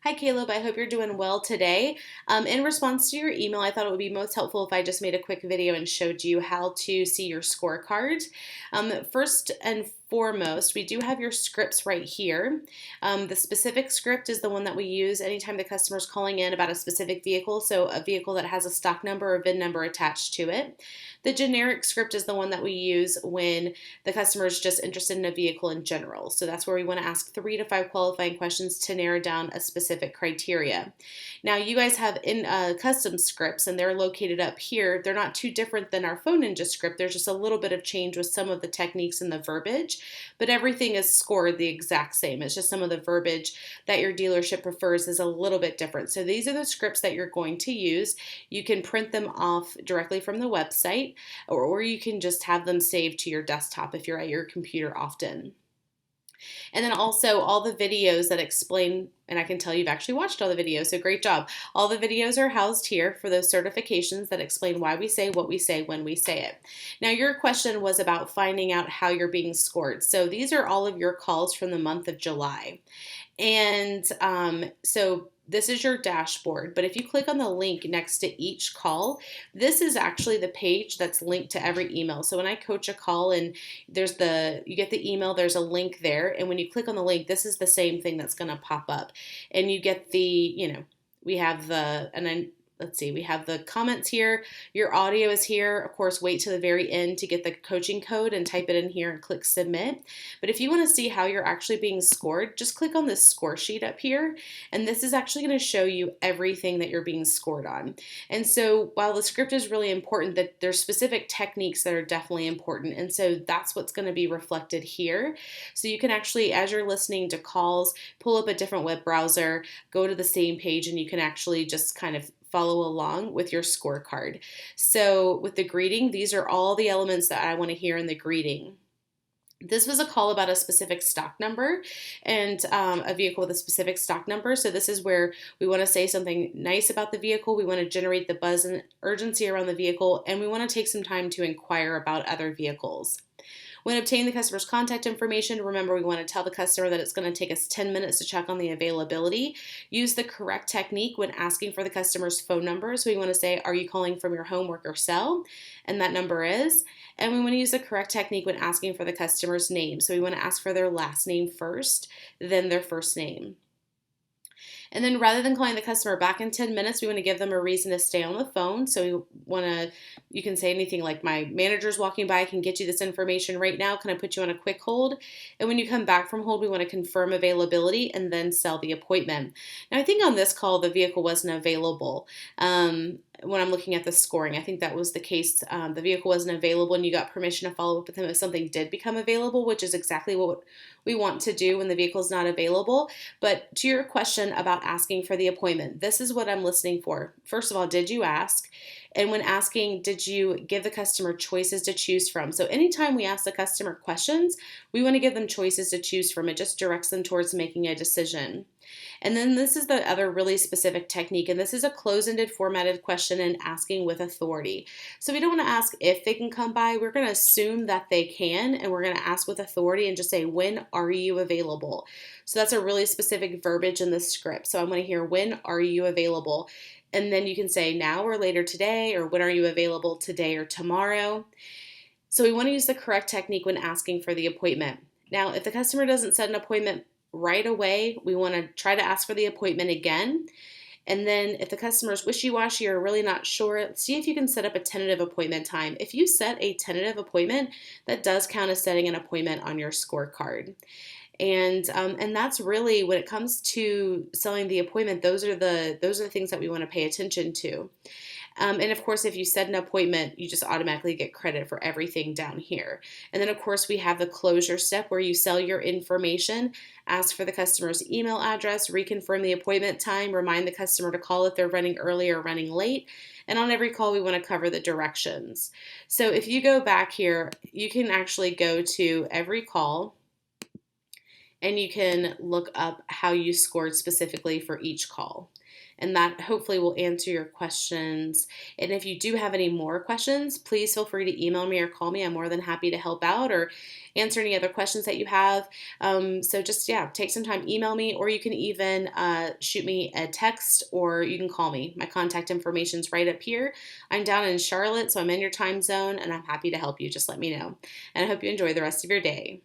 Hi, Caleb. I hope you're doing well today. In response to your email, I thought it would be most helpful if I just made a quick video and showed you how to see your scorecard. First and foremost, we do have your scripts right here. The specific script is the one that we use anytime the customer is calling in about a specific vehicle, so a vehicle that has a stock number or VIN number attached to it. The generic script is the one that we use when the customer is just interested in a vehicle in general. So that's where we want to ask 3 to 5 qualifying questions to narrow down a specific criteria. Now, you guys have in custom scripts, and they're located up here. They're not too different than our Phone Ninja script. There's just a little bit of change with some of the techniques and the verbiage, but everything is scored the exact same. It's just some of the verbiage that your dealership prefers is a little bit different. So these are the scripts that you're going to use. You can print them off directly from the website, or you can just have them saved to your desktop if you're at your computer often. And then also all the videos that explain, and I can tell you've actually watched all the videos, so great job. All the videos are housed here for those certifications that explain why we say what we say when we say it. Now, your question was about finding out how you're being scored. So these are all of your calls from the month of July. And so this is your dashboard, but if you click on the link next to each call, this is actually the page that's linked to every email. So when I coach a call and you get the email, there's a link there. And when you click on the link, this is the same thing that's going to pop up. And you get we have we have the comments here. Your audio is here. Of course, wait to the very end to get the coaching code and type it in here and click submit. But if you want to see how you're actually being scored, just click on this score sheet up here. And this is actually going to show you everything that you're being scored on. And so while the script is really important, that there's specific techniques that are definitely important. And so that's what's going to be reflected here. So you can actually, as you're listening to calls, pull up a different web browser, go to the same page, and you can actually just kind of follow along with your scorecard. So with the greeting, these are all the elements that I want to hear in the greeting. This was a call about a specific stock number and a vehicle with a specific stock number. So this is where we want to say something nice about the vehicle. We want to generate the buzz and urgency around the vehicle, and we want to take some time to inquire about other vehicles. When obtaining the customer's contact information, remember we want to tell the customer that it's going to take us 10 minutes to check on the availability. Use the correct technique when asking for the customer's phone number. So we want to say, are you calling from your home, work, or cell? And that number is. And we want to use the correct technique when asking for the customer's name. So we want to ask for their last name first, then their first name. And then rather than calling the customer back in 10 minutes, we want to give them a reason to stay on the phone. So you can say anything like, my manager's walking by, I can get you this information right now. Can I put you on a quick hold? And when you come back from hold, we want to confirm availability and then sell the appointment. Now, I think on this call, the vehicle wasn't available. When I'm looking at the scoring, I think that was the case. The vehicle wasn't available and you got permission to follow up with him if something did become available, which is exactly what we want to do when the vehicle is not available. But to your question about asking for the appointment, this is what I'm listening for. First of all, did you ask? And when asking, did you give the customer choices to choose from? So anytime we ask the customer questions, we want to give them choices to choose from. It just directs them towards making a decision. And then this is the other really specific technique, and this is a close-ended formatted question and asking with authority. So we don't want to ask if they can come by. We're going to assume that they can, and we're going to ask with authority and just say, when are you available? So that's a really specific verbiage in the script. So I want to hear, when are you available? And then you can say now or later today, or when are you available today or tomorrow? So we want to use the correct technique when asking for the appointment. Now, if the customer doesn't set an appointment right away, we want to try to ask for the appointment again. And then if the customer is wishy-washy or really not sure, see if you can set up a tentative appointment time. If you set a tentative appointment, that does count as setting an appointment on your scorecard. And that's really, when it comes to selling the appointment, those are the things that we want to pay attention to. And of course, if you set an appointment, you just automatically get credit for everything down here. And then of course, we have the closure step where you sell your information, ask for the customer's email address, reconfirm the appointment time, remind the customer to call if they're running early or running late. And on every call, we want to cover the directions. So if you go back here, you can actually go to every call. and you can look up how you scored specifically for each call. And that hopefully will answer your questions. And if you do have any more questions, please feel free to email me or call me. I'm more than happy to help out or answer any other questions that you have. So just, yeah, take some time, email me, or you can even shoot me a text, or you can call me. My contact information is right up here. I'm down in Charlotte, so I'm in your time zone, and I'm happy to help you. Just let me know. And I hope you enjoy the rest of your day.